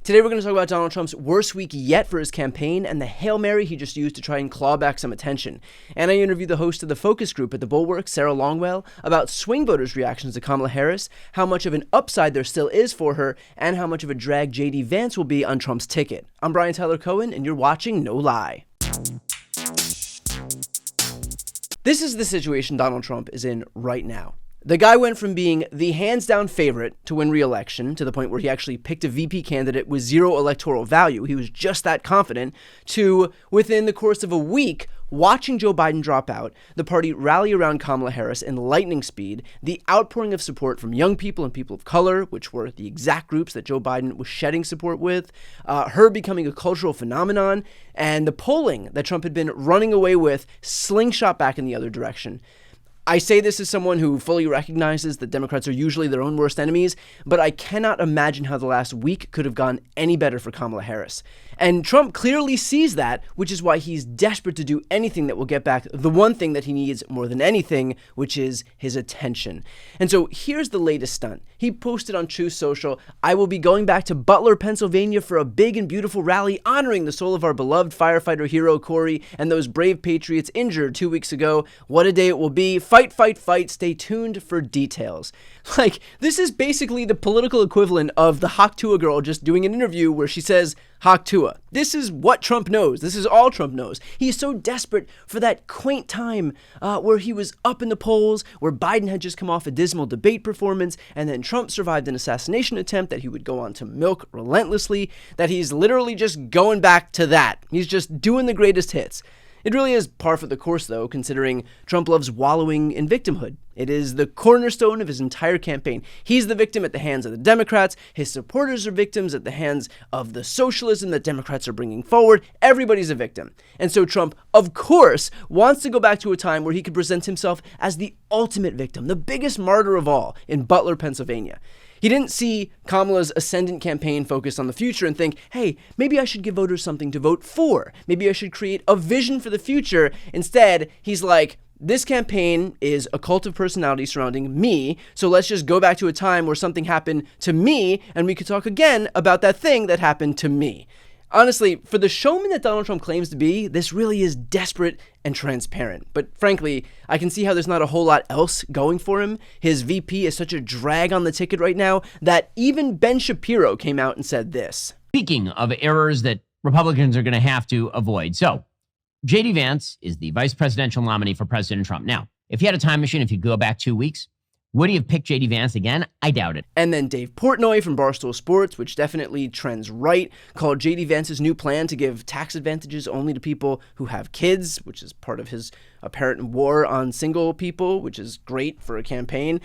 Today we're going to talk about Donald Trump's worst week yet for his campaign and the Hail Mary he just used to try and claw back some attention. And I interviewed the host of the focus group at the Bulwark, Sarah Longwell, about swing voters' reactions to Kamala Harris, how much of an upside there still is for her, and how much of a drag J.D. Vance will be on Trump's ticket. I'm Brian Tyler Cohen, and you're watching No Lie. This is the situation Donald Trump is in right now. The guy went from being the hands-down favorite to win re-election to the point where he actually picked a VP candidate with zero electoral value. He was just that confident, to, within the course of a week, watching Joe Biden drop out, the party rally around Kamala Harris in lightning speed, the outpouring of support from young people and people of color, which were the exact groups that Joe Biden was shedding support with, her becoming a cultural phenomenon, and the polling that Trump had been running away with slingshot back in the other direction. I say this as someone who fully recognizes that Democrats are usually their own worst enemies, but I cannot imagine how the last week could have gone any better for Kamala Harris. And Trump clearly sees that, which is why he's desperate to do anything that will get back the one thing that he needs more than anything, which is his attention. And so here's the latest stunt. He posted on Truth Social, "I will be going back to Butler, Pennsylvania for a big and beautiful rally honoring the soul of our beloved firefighter hero Corey and those brave patriots injured 2 weeks ago. What a day it will be. Fight, fight, fight. Stay tuned for details." Like, this is basically the political equivalent of the Hawk Tuah girl just doing an interview where she says, Hawk Tuah. This is what Trump knows. This is all Trump knows. He's so desperate for that quaint time where he was up in the polls, where Biden had just come off a dismal debate performance, and then Trump survived an assassination attempt that he would go on to milk relentlessly, that he's literally just going back to that. He's just doing the greatest hits. It really is par for the course, though, considering Trump loves wallowing in victimhood. It is the cornerstone of his entire campaign. He's the victim at the hands of the Democrats. His supporters are victims at the hands of the socialism that Democrats are bringing forward. Everybody's a victim. And so Trump, of course, wants to go back to a time where he could present himself as the ultimate victim, the biggest martyr of all, in Butler, Pennsylvania. He didn't see Kamala's ascendant campaign focused on the future and think, hey, maybe I should give voters something to vote for. Maybe I should create a vision for the future. Instead, he's like, this campaign is a cult of personality surrounding me, so let's just go back to a time where something happened to me, and we could talk again about that thing that happened to me. Honestly, for the showman that Donald Trump claims to be, this really is desperate and transparent. But frankly, I can see how there's not a whole lot else going for him. His VP is such a drag on the ticket right now that even Ben Shapiro came out and said this. Speaking of errors that Republicans are going to have to avoid. So, J.D. Vance is the vice presidential nominee for President Trump. Now, if you had a time machine, if you go back 2 weeks, would he have picked J.D. Vance again? I doubt it. And then Dave Portnoy from Barstool Sports, which definitely trends right, called J.D. Vance's new plan to give tax advantages only to people who have kids, which is part of his apparent war on single people, which is great for a campaign,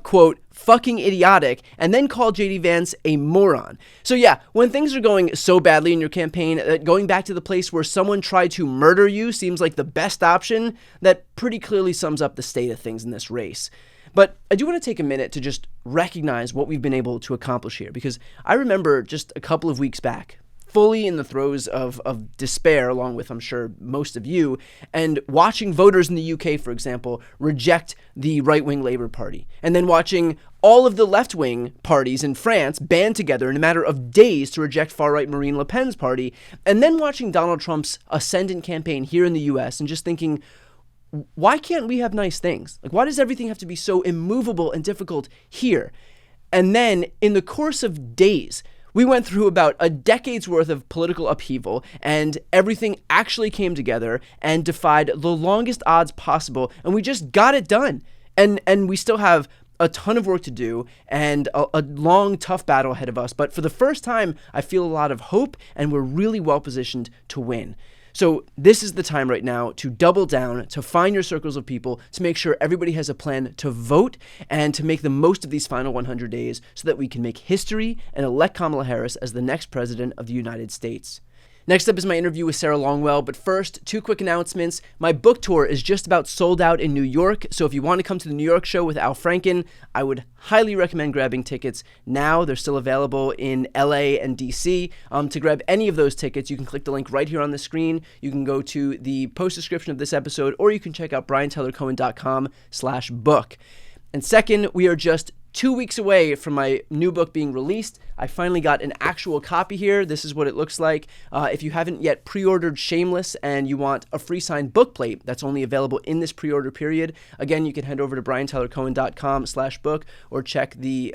quote, fucking idiotic, and then called J.D. Vance a moron. So yeah, when things are going so badly in your campaign, going back to the place where someone tried to murder you seems like the best option, that pretty clearly sums up the state of things in this race. But I do want to take a minute to just recognize what we've been able to accomplish here, because I remember just a couple of weeks back, fully in the throes of despair, along with, I'm sure, most of you, and watching voters in the UK, for example, reject the right-wing Labour Party, and then watching all of the left-wing parties in France band together in a matter of days to reject far-right Marine Le Pen's party, and then watching Donald Trump's ascendant campaign here in the US and just thinking, why can't we have nice things? Like, why does everything have to be so immovable and difficult here? And then, in the course of days, we went through about a decade's worth of political upheaval, and everything actually came together and defied the longest odds possible, and we just got it done. And we still have a ton of work to do and a long, tough battle ahead of us. But for the first time, I feel a lot of hope, and we're really well positioned to win. So this is the time right now to double down, to find your circles of people, to make sure everybody has a plan to vote and to make the most of these final 100 days so that we can make history and elect Kamala Harris as the next president of the United States. Next up is my interview with Sarah Longwell, but first, 2 quick announcements. My book tour is just about sold out in New York, so if you want to come to the New York show with Al Franken, I would highly recommend grabbing tickets now. They're still available in LA and DC. To grab any of those tickets, you can click the link right here on the screen. You can go to the post description of this episode, or you can check out briantylercohen.com/book. And second, we are just 2 weeks away from my new book being released. I finally got an actual copy here. This is what it looks like. If you haven't yet pre-ordered Shameless and you want a free signed book plate that's only available in this pre-order period, again, you can head over to briantylercohen.com/book or check the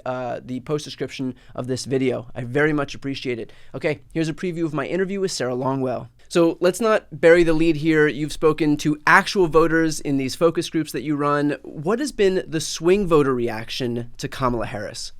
post description of this video. I very much appreciate it. Okay, here's a preview of my interview with Sarah Longwell. So let's not bury the lead here. You've spoken to actual voters in these focus groups that you run. What has been the swing voter reaction to Kamala Harris?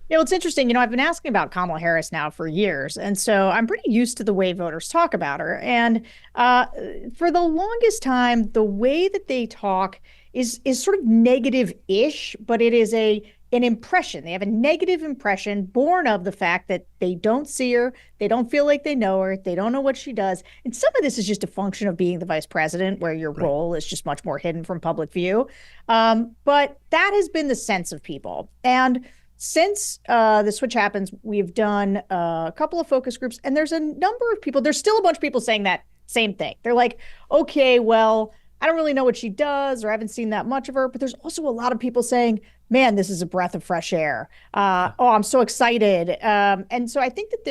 Yeah, well, it's interesting. I've been asking about Kamala Harris now for years. And so I'm pretty used to the way voters talk about her. And for the longest time, the way that they talk is sort of negative-ish, but it is an impression. They have a negative impression born of the fact that they don't see her, they don't feel like they know her, they don't know what she does. And some of this is just a function of being the vice president, where your role is just much more hidden from public view. But that has been the sense of people. And since the switch happens, we've done a couple of focus groups, and there's a number of people, there's still a bunch of people saying that same thing. They're like, okay, well, I don't really know what she does, or I haven't seen that much of her. But there's also a lot of people saying, man, this is a breath of fresh air. Oh, I'm so excited. And so I think that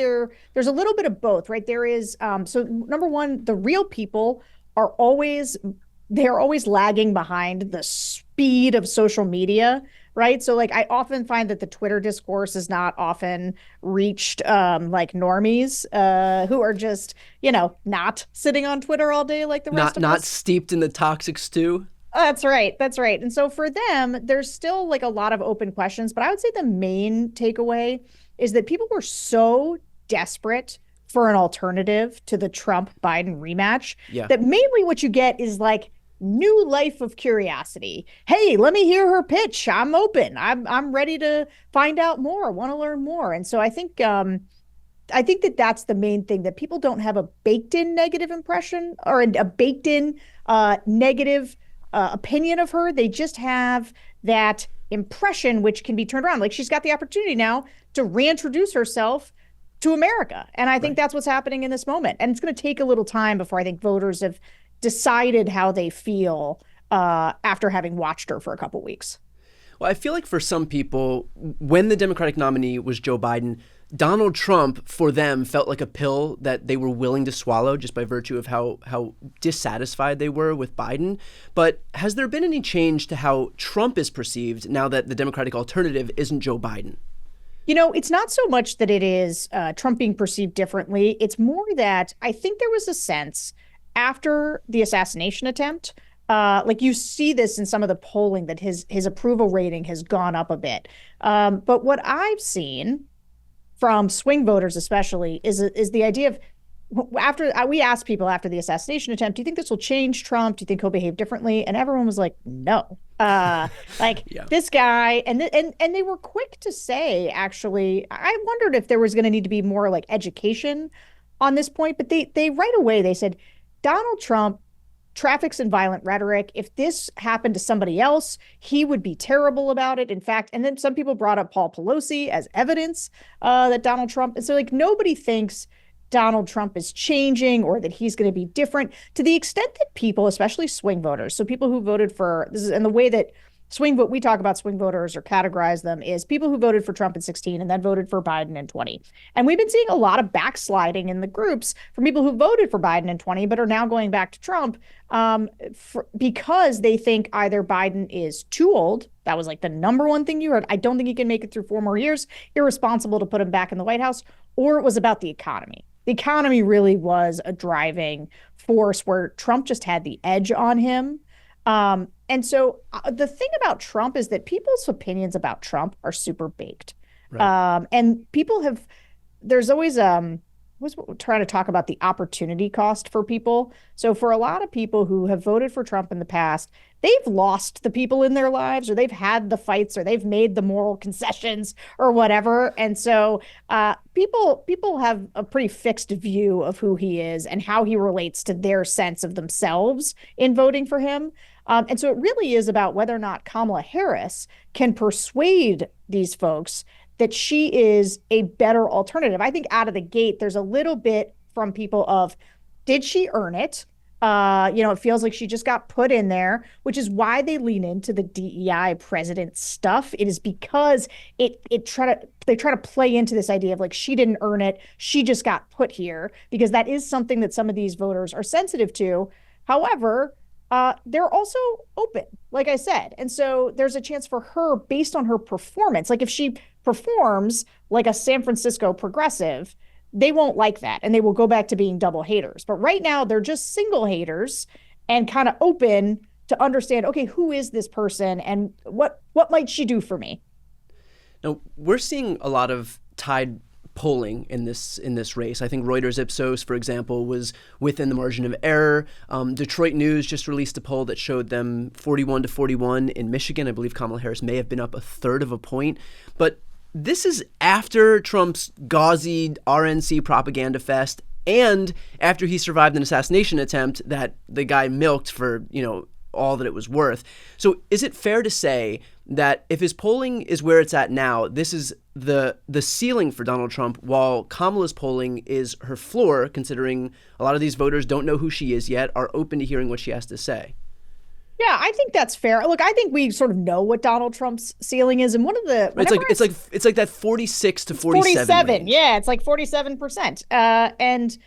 there's a little bit of both, right? There is, so number one, the real people are they're always lagging behind the speed of social media, right? So like, I often find that the Twitter discourse is not often reached like normies who are just, not sitting on Twitter all day like the rest of us. Not steeped in the toxic stew. That's right. That's right. And so for them, there's still like a lot of open questions, but I would say the main takeaway is that people were so desperate for an alternative to the Trump-Biden rematch that mainly what you get is like new life of curiosity. Hey, let me hear her pitch. I'm open. I'm ready to find out more. Want to learn more. And so I think that that's the main thing, that people don't have a baked-in negative impression or a baked-in negative opinion of her. They just have that impression, which can be turned around. Like, she's got the opportunity now to reintroduce herself to America. And I think that's what's happening in this moment. And it's going to take a little time before I think voters have decided how they feel after having watched her for a couple weeks. Well, I feel like for some people, when the Democratic nominee was Joe Biden, Donald Trump, for them, felt like a pill that they were willing to swallow just by virtue of how dissatisfied they were with Biden. But has there been any change to how Trump is perceived now that the Democratic alternative isn't Joe Biden? It's not so much that it is Trump being perceived differently. It's more that I think there was a sense after the assassination attempt, like you see this in some of the polling, that his approval rating has gone up a bit. But what I've seen from swing voters especially is the idea of, after we asked people after the assassination attempt, do you think this will change Trump? Do you think he'll behave differently? And everyone was like, no. This guy, and they were quick to say, actually, I wondered if there was going to need to be more like education on this point, but they right away, they said, Donald Trump traffics in violent rhetoric. If this happened to somebody else, he would be terrible about it. In fact, and then some people brought up Paul Pelosi as evidence that Donald Trump, and so like nobody thinks Donald Trump is changing or that he's going to be different, to the extent that people, especially swing voters, so people who voted for this is, and the way that we talk about swing voters or categorize them is people who voted for Trump in 2016 and then voted for Biden in 2020. And we've been seeing a lot of backsliding in the groups from people who voted for Biden in 2020 but are now going back to Trump because they think either Biden is too old. That was like the number one thing you heard. I don't think he can make it through 4 more years. Irresponsible to put him back in the White House. Or it was about the economy. The economy really was a driving force where Trump just had the edge on him. And so the thing about Trump is that people's opinions about Trump are super baked. Right. And people there's always trying to talk about the opportunity cost for people. So for a lot of people who have voted for Trump in the past, they've lost the people in their lives, or they've had the fights, or they've made the moral concessions or whatever. And so people have a pretty fixed view of who he is and how he relates to their sense of themselves in voting for him. And so it really is about whether or not Kamala Harris can persuade these folks that she is a better alternative. I think out of the gate, there's a little bit from people of, did she earn it? It feels like she just got put in there, which is why they lean into the DEI president stuff. It is because they try to play into this idea of like she didn't earn it, she just got put here, because that is something that some of these voters are sensitive to. However, they're also open, like I said. And so there's a chance for her based on her performance. Like if she performs like a San Francisco progressive, they won't like that and they will go back to being double haters. But right now they're just single haters and kind of open to understand, okay, who is this person and what might she do for me? Now, we're seeing a lot of tied polling in this race. I think Reuters Ipsos, for example, was within the margin of error. Detroit News just released a poll that showed them 41-41 in Michigan. I believe Kamala Harris may have been up a third of a point. But this is after Trump's gauzy RNC propaganda fest and after he survived an assassination attempt that the guy milked for, all that it was worth. So is it fair to say that if his polling is where it's at now, this is the ceiling for Donald Trump, while Kamala's polling is her floor, considering a lot of these voters don't know who she is yet, are open to hearing what she has to say? Yeah, I think that's fair. Look, I think we sort of know what Donald Trump's ceiling is, and one of the it's like that 46 to 47 range. Yeah, it's like 47%. And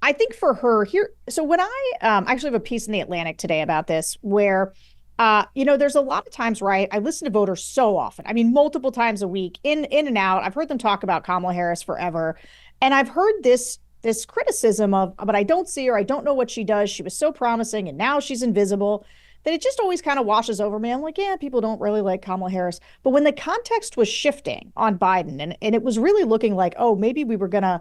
I think for her here, so when I actually have a piece in the Atlantic today about this, where there's a lot of times where I listen to voters so often. I mean, multiple times a week, in and out. I've heard them talk about Kamala Harris forever, and I've heard this criticism of, but I don't see her. I don't know what she does. She was so promising, and now she's invisible. That it just always kind of washes over me. I'm like, yeah, people don't really like Kamala Harris. But when the context was shifting on Biden and it was really looking like, oh, maybe we were going to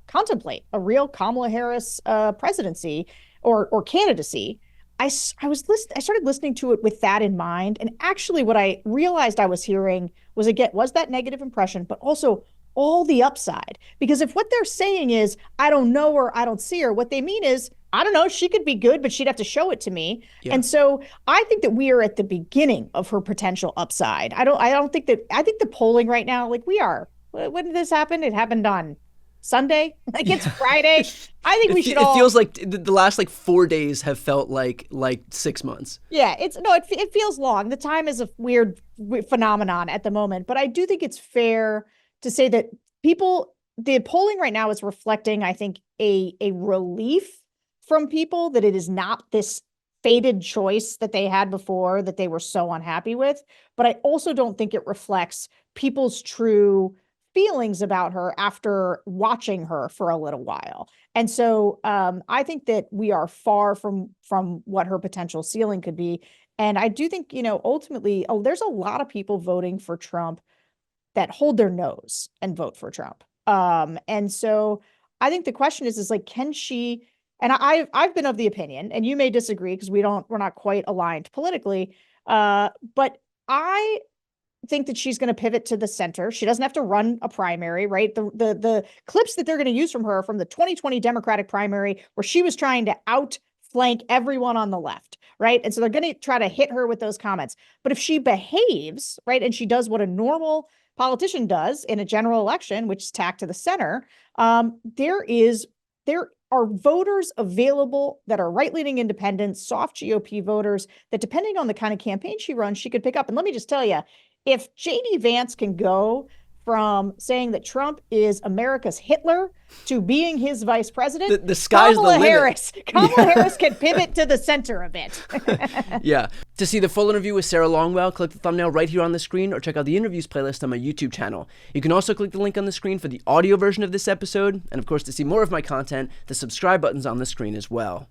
contemplate a real Kamala Harris presidency or candidacy, I started listening to it with that in mind. And actually what I realized I was hearing was that negative impression, but also all the upside. Because if what they're saying is, I don't know her, I don't see her, what they mean is, I don't know, she could be good, but she'd have to show it to me. Yeah. And so I think that we are at the beginning of her potential upside. I think the polling right now, like we are, when did this happen? It happened on Sunday. Like it's Friday. I think we should all. It feels like the last 4 days have felt like 6 months. Yeah, it feels long. The time is a weird phenomenon at the moment, but I do think it's fair to say that the polling right now is reflecting, I think, a relief from people that it is not this fated choice that they had before that they were so unhappy with. But I also don't think it reflects people's true feelings about her after watching her for a little while. And so I think that we are far from what her potential ceiling could be. And I do think, ultimately, there's a lot of people voting for Trump that hold their nose and vote for Trump. And so I think the question is like, can she, and I've been of the opinion, and you may disagree because we're not quite aligned politically, but I think that she's going to pivot to the center. She doesn't have to run a primary, right? The clips that they're going to use from her from the 2020 Democratic primary, where she was trying to outflank everyone on the left, right? And so they're going to try to hit her with those comments. But if she behaves, right, and she does what a normal politician does in a general election, which is tack to the center, there are voters available that are right-leaning independents, soft GOP voters that, depending on the kind of campaign she runs, she could pick up. And let me just tell you, if JD Vance can go from saying that Trump is America's Hitler to being his vice president, the sky's the limit. Kamala Harris can pivot to the center of it. Yeah. To see the full interview with Sarah Longwell, click the thumbnail right here on the screen or check out the interviews playlist on my YouTube channel. You can also click the link on the screen for the audio version of this episode. And of course, to see more of my content, the subscribe button's on the screen as well.